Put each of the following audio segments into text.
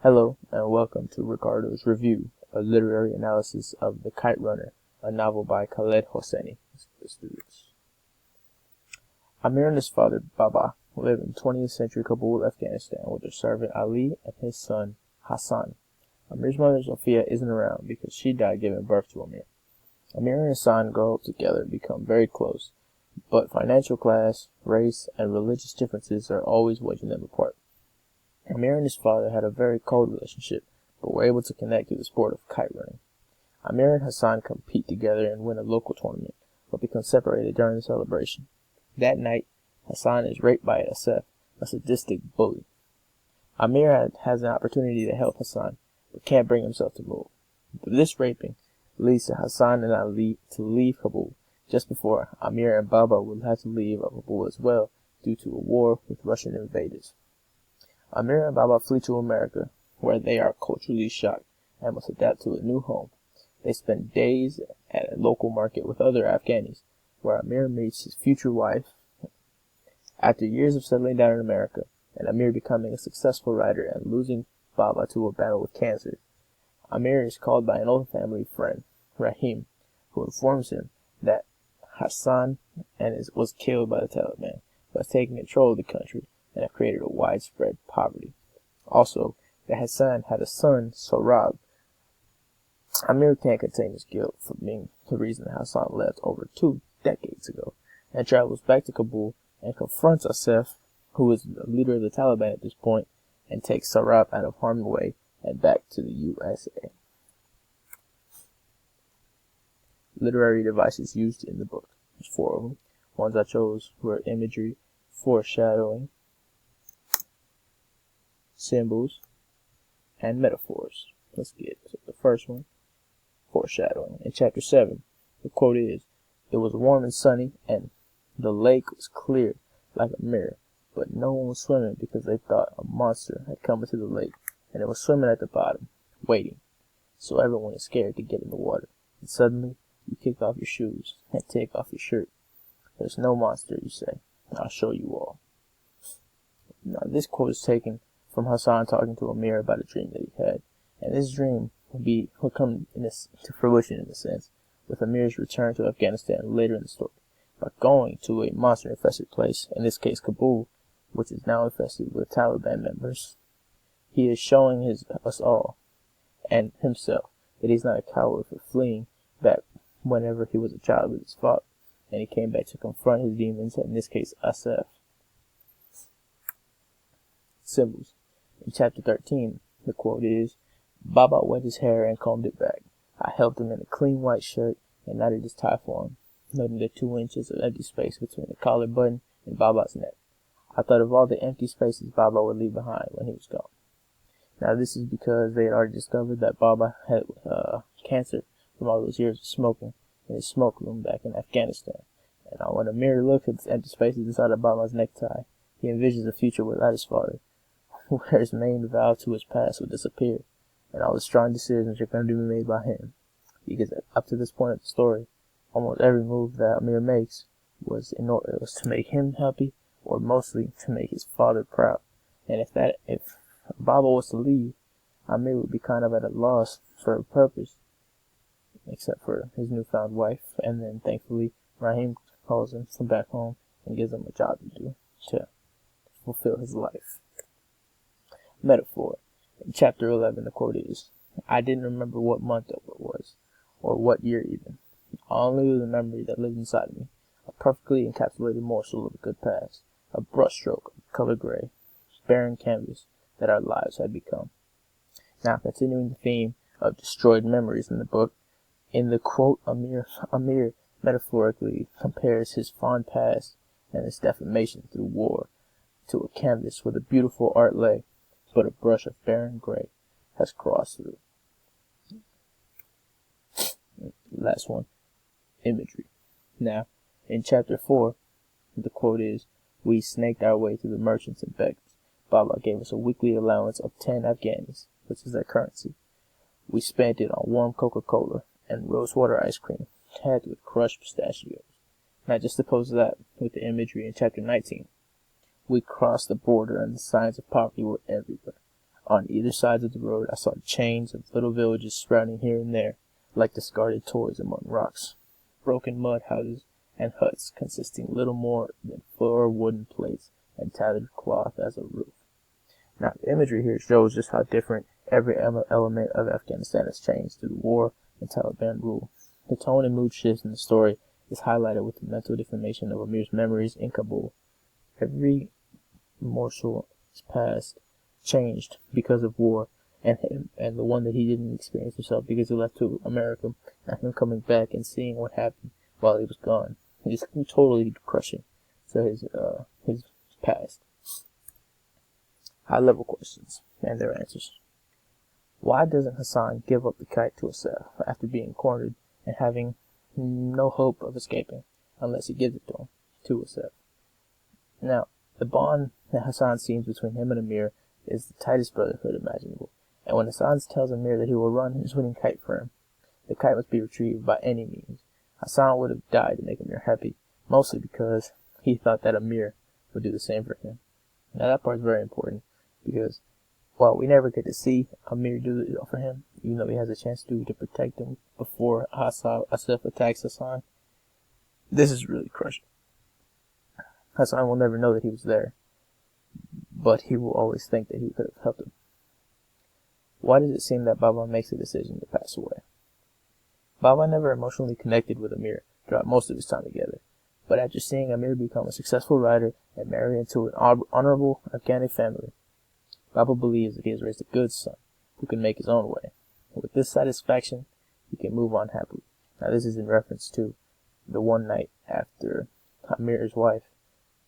Hello, and welcome to Ricardo's review, a literary analysis of The Kite Runner, a novel by Khaled Hosseini. Amir and his father, Baba, live in 20th century Kabul, Afghanistan, with their servant Ali and his son, Hassan. Amir's mother, Sophia, isn't around because she died giving birth to Amir. Amir and Hassan grow up together and become very close, but financial class, race, and religious differences are always wedging them apart. Amir and his father had a very cold relationship, but were able to connect through the sport of kite running. Amir and Hassan compete together and win a local tournament, but become separated during the celebration. That night, Hassan is raped by Asef, a sadistic bully. Amir has an opportunity to help Hassan, but can't bring himself to move. But this raping leads to Hassan and Ali to leave Kabul, just before Amir and Baba will have to leave Kabul as well due to a war with Russian invaders. Amir and Baba flee to America, where they are culturally shocked and must adapt to a new home. They spend days at a local market with other Afghanis, where Amir meets his future wife. After years of settling down in America, and Amir becoming a successful writer and losing Baba to a battle with cancer, Amir is called by an old family friend, Rahim, who informs him that Hassan was killed by the Taliban, who has taken control of the country and have created a widespread poverty. Also, that Hassan had a son, Sohrab. Amir can't contain his guilt for being the reason Hassan left over 2 decades ago, and travels back to Kabul and confronts Asef, who is the leader of the Taliban at this point, and takes Sohrab out of harm's way and back to the USA. Literary devices used in the book. There's 4 of them. Ones I chose were imagery, foreshadowing, symbols, and metaphors. Let's get to the first one, foreshadowing. In chapter 7, the quote is, "It was warm and sunny, and the lake was clear like a mirror, but no one was swimming because they thought a monster had come into the lake, and it was swimming at the bottom, waiting. So everyone is scared to get in the water, and suddenly you kick off your shoes and take off your shirt. There's no monster, you say. I'll show you all." Now, this quote is taken from Hassan talking to Amir about a dream that he had, and this dream will come to fruition in a sense with Amir's return to Afghanistan later in the story, by going to a monster-infested place, in this case Kabul, which is now infested with Taliban members. He is showing us all, and himself, that he's not a coward for fleeing back whenever he was a child with his father, and he came back to confront his demons, in this case Asef. Symbols. In chapter 13, the quote is, "Baba wet his hair and combed it back. I helped him in a clean white shirt and knotted his tie for him, noting the 2 inches of empty space between the collar button and Baba's neck. I thought of all the empty spaces Baba would leave behind when he was gone." Now, this is because they had already discovered that Baba had cancer from all those years of smoking in his smoke room back in Afghanistan. And when Amir looks at the empty spaces inside of Baba's necktie, he envisions a future without his father, where his main vow to his past would disappear, and all the strong decisions are going to be made by him. Because up to this point of the story, almost every move that Amir makes was to make him happy, or mostly to make his father proud. And if Baba was to leave, Amir would be kind of at a loss for a purpose, except for his newfound wife. And then thankfully, Rahim calls him from back home and gives him a job to do to fulfill his life. Metaphor. In chapter 11, the quote is, "I didn't remember what month it was, or what year even. I only knew the memory that lived inside of me, a perfectly encapsulated morsel of a good past, a brushstroke of color gray, barren canvas that our lives had become." Now, continuing the theme of destroyed memories in the book, in the quote, Amir metaphorically compares his fond past and its defamation through war to a canvas where the beautiful art lay, but a brush of barren gray has crossed through. Last one, imagery. Now, in chapter 4, the quote is, "We snaked our way through the merchants and beggars. Baba gave us a weekly allowance of 10 Afghanis, which is their currency. We spent it on warm Coca-Cola and rosewater ice cream, tagged with crushed pistachios." Now just oppose that with the imagery in chapter 19. "We crossed the border and the signs of poverty were everywhere. On either side of the road I saw chains of little villages sprouting here and there, like discarded toys among rocks, broken mud houses, and huts consisting little more than 4 wooden plates and tattered cloth as a roof. Now, the imagery here shows just how different every element of Afghanistan has changed through the war and Taliban rule. The tone and mood shifts in the story is highlighted with the mental deformation of Amir's memories in Kabul. Every morsel is past changed because of war, and the one that he didn't experience himself because he left to America, and him coming back and seeing what happened while he was gone. It's totally crushing to his past. High-level questions and their answers. Why doesn't Hassan give up the kite to Asaf after being cornered and having no hope of escaping unless he gives it to Asaf? Now, the bond that Hassan sees between him and Amir is the tightest brotherhood imaginable, and when Hassan tells Amir that he will run his winning kite for him, the kite must be retrieved by any means. Hassan would have died to make Amir happy, mostly because he thought that Amir would do the same for him. Now that part is very important, because while we never get to see Amir do it for him, even though he has a chance to protect him before Asaf attacks Hassan, this is really crushing. Hassan will never know that he was there, but he will always think that he could have helped him. Why does it seem that Baba makes a decision to pass away? Baba never emotionally connected with Amir throughout most of his time together, but after seeing Amir become a successful writer and marry into an honorable Afghani family, Baba believes that he has raised a good son who can make his own way. And with this satisfaction, he can move on happily. Now this is in reference to the one night after Amir's wife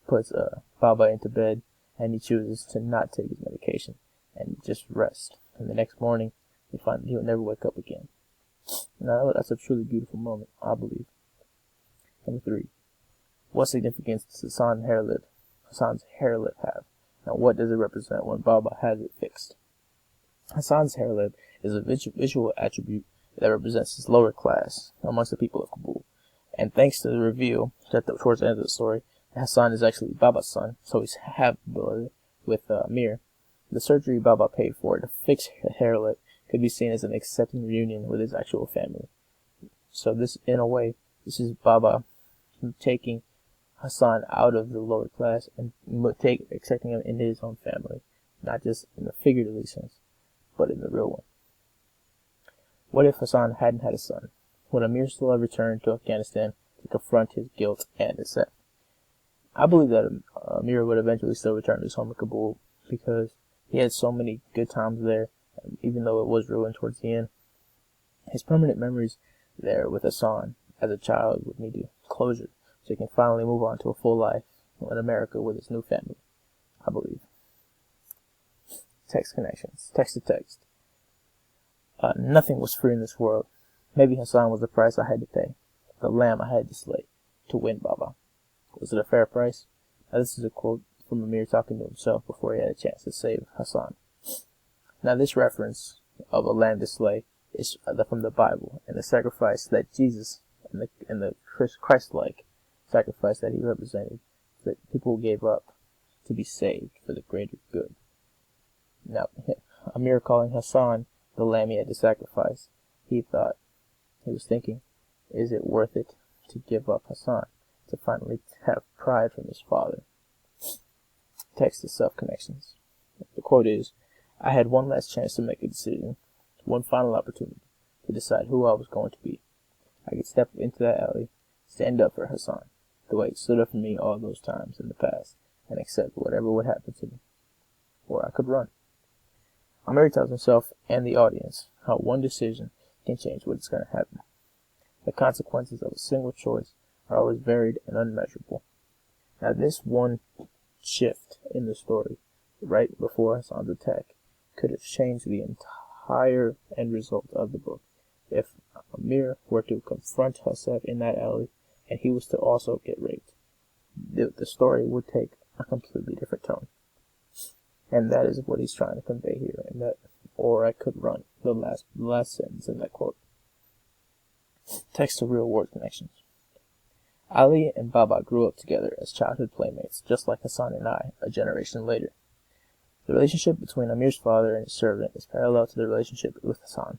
puts Baba into bed, and he chooses to not take his medication and just rest. And the next morning, he finds he'll never wake up again. Now that's a truly beautiful moment, I believe. Number 3. What significance does Hassan's hair lip have? Now what does it represent when Baba has it fixed? Hassan's hair lip is a visual attribute that represents his lower class amongst the people of Kabul. And thanks to the reveal towards the end of the story, Hassan is actually Baba's son, so he's half brother with Amir. The surgery Baba paid for to fix the hair lip could be seen as an accepting reunion with his actual family. So this, in a way, this is Baba taking Hassan out of the lower class and accepting him into his own family, not just in the figurative sense, but in the real one. What if Hassan hadn't had a son? Would Amir still have returned to Afghanistan to confront his guilt and his death? I believe that Amir would eventually still return to his home in Kabul because he had so many good times there, even though it was ruined towards the end. His permanent memories there with Hassan as a child would need closure, so he can finally move on to a full life in America with his new family, I believe. Text connections. Text to text. Nothing was free in this world. Maybe Hassan was the price I had to pay, the lamb I had to slay, to win Baba. Was it a fair price? Now this is a quote from Amir talking to himself before he had a chance to save Hassan. Now this reference of a lamb to slay is from the Bible, and the sacrifice that Jesus and the Christ-like sacrifice that he represented, that people gave up to be saved for the greater good. Now, Amir calling Hassan the lamb he had to sacrifice, he was thinking, is it worth it to give up Hassan to finally have pride from his father? Text to self-connections. The quote is, I had one last chance to make a decision, one final opportunity to decide who I was going to be. I could step into that alley, stand up for Hassan, the way he stood up for me all those times in the past, and accept whatever would happen to me. Or I could run. Amir tells himself and the audience how one decision can change what's going to happen. The consequences of a single choice are always varied and unmeasurable. Now this one shift in the story, right before Hassan's attack, could have changed the entire end result of the book. If Amir were to confront Hassan in that alley, and he was to also get raped, the story would take a completely different tone. And that is what he's trying to convey here, in that, or I could run, the last sentence in that quote. Text to real world connections. Ali and Baba grew up together as childhood playmates, just like Hassan and I, a generation later. The relationship between Amir's father and his servant is parallel to the relationship with Hassan.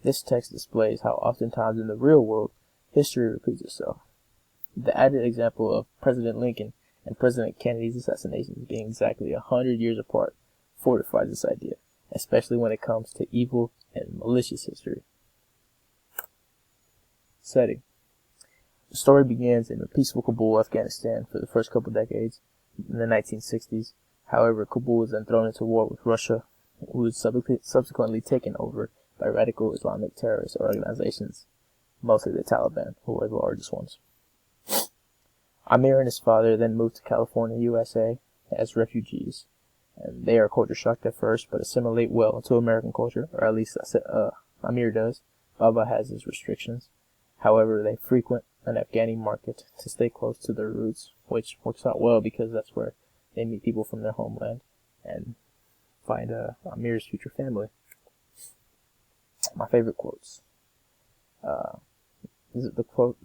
This text displays how oftentimes in the real world, history repeats itself. The added example of President Lincoln and President Kennedy's assassinations being exactly 100 years apart fortifies this idea, especially when it comes to evil and malicious history. Setting. The story begins in the peaceful Kabul, Afghanistan for the first couple decades in the 1960s. However, Kabul is then thrown into war with Russia, who is subsequently taken over by radical Islamic terrorist organizations, mostly the Taliban, who are the largest ones. Amir and his father then moved to California, USA, as refugees, and they are culture shocked at first, but assimilate well into American culture, or at least Amir does. Baba has his restrictions. However, they frequent an Afghani market to stay close to their roots, which works out well because that's where they meet people from their homeland and find Amir's future family. My favorite quotes.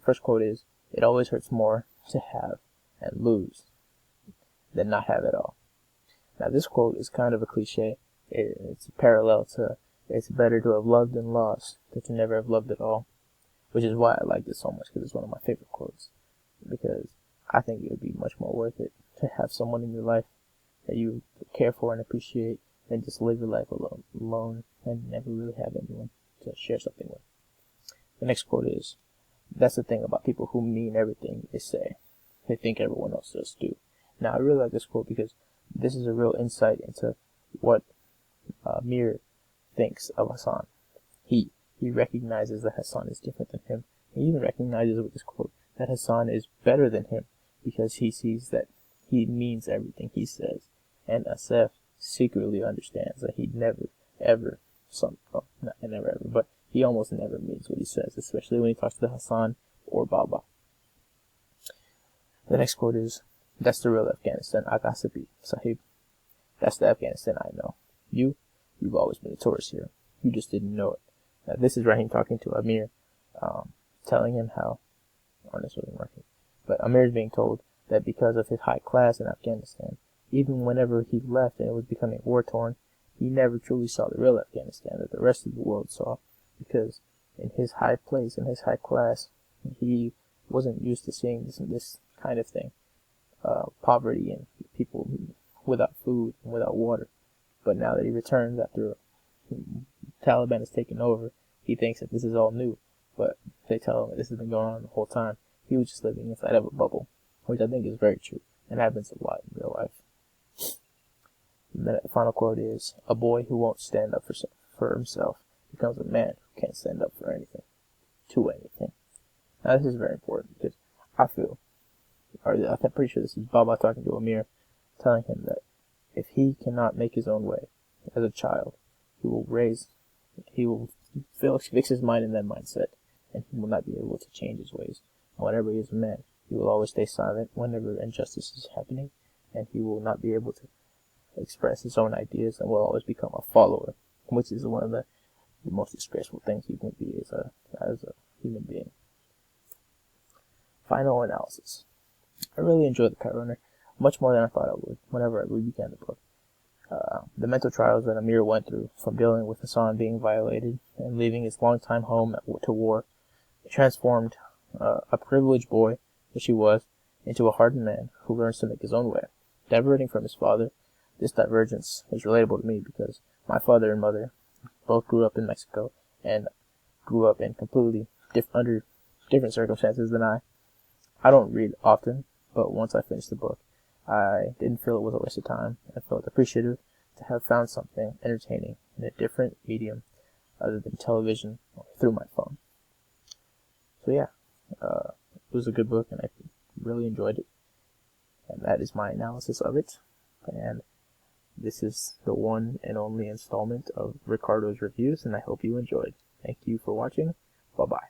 First quote is, "It always hurts more to have and lose than not have at all." Now this quote is kind of a cliche. It's a parallel to, it's better to have loved and lost than to never have loved at all, which is why I like this so much, because it's one of my favorite quotes. Because I think it would be much more worth it to have someone in your life that you care for and appreciate than just live your life alone and never really have anyone to share something with. The next quote is, "That's the thing about people who mean everything they say. They think everyone else does too." Now I really like this quote because this is a real insight into what Mir thinks of Hassan. He recognizes that Hassan is different than him. He even recognizes with this quote that Hassan is better than him because he sees that he means everything he says. And Asif secretly understands that he never ever, but he almost never means what he says, especially when he talks to Hassan or Baba. The next quote is, "That's the real Afghanistan, Agasipi, Sahib. That's the Afghanistan I know. You've always been a tourist here. You just didn't know it." Now, this is Rahim talking to Amir, telling him how, or this wasn't working, but Amir is being told that because of his high class in Afghanistan, even whenever he left and it was becoming war-torn, he never truly saw the real Afghanistan that the rest of the world saw, because in his high place, in his high class, he wasn't used to seeing this kind of thing, poverty and people without food and without water. But now that he returns after Taliban has taken over, he thinks that this is all new, but they tell him that this has been going on the whole time. He was just living inside of a bubble, which I think is very true and happens a lot in real life. And then the final quote is, "A boy who won't stand up for himself becomes a man who can't stand up for anything, to anything." Now this is very important because I'm pretty sure this is Baba talking to Amir, telling him that if he cannot make his own way as a child, he will fix his mind in that mindset, and he will not be able to change his ways. And whenever he is a man, he will always stay silent whenever injustice is happening, and he will not be able to express his own ideas and will always become a follower, which is one of the most disgraceful things you can be as a human being. Final analysis. I really enjoyed the Kite Runner, much more than I thought I would whenever we began the book. The mental trials that Amir went through, from dealing with Hassan being violated and leaving his longtime home to war, transformed a privileged boy, which he was, into a hardened man who learns to make his own way. Diverting from his father, this divergence is relatable to me because my father and mother both grew up in Mexico and grew up in completely under different circumstances than I. I don't read often, but once I finished the book, I didn't feel it was a waste of time. I felt appreciative to have found something entertaining in a different medium other than television or through my phone. So yeah, it was a good book and I really enjoyed it. And that is my analysis of it. And this is the one and only installment of Ricardo's reviews, and I hope you enjoyed. Thank you for watching. Bye-bye.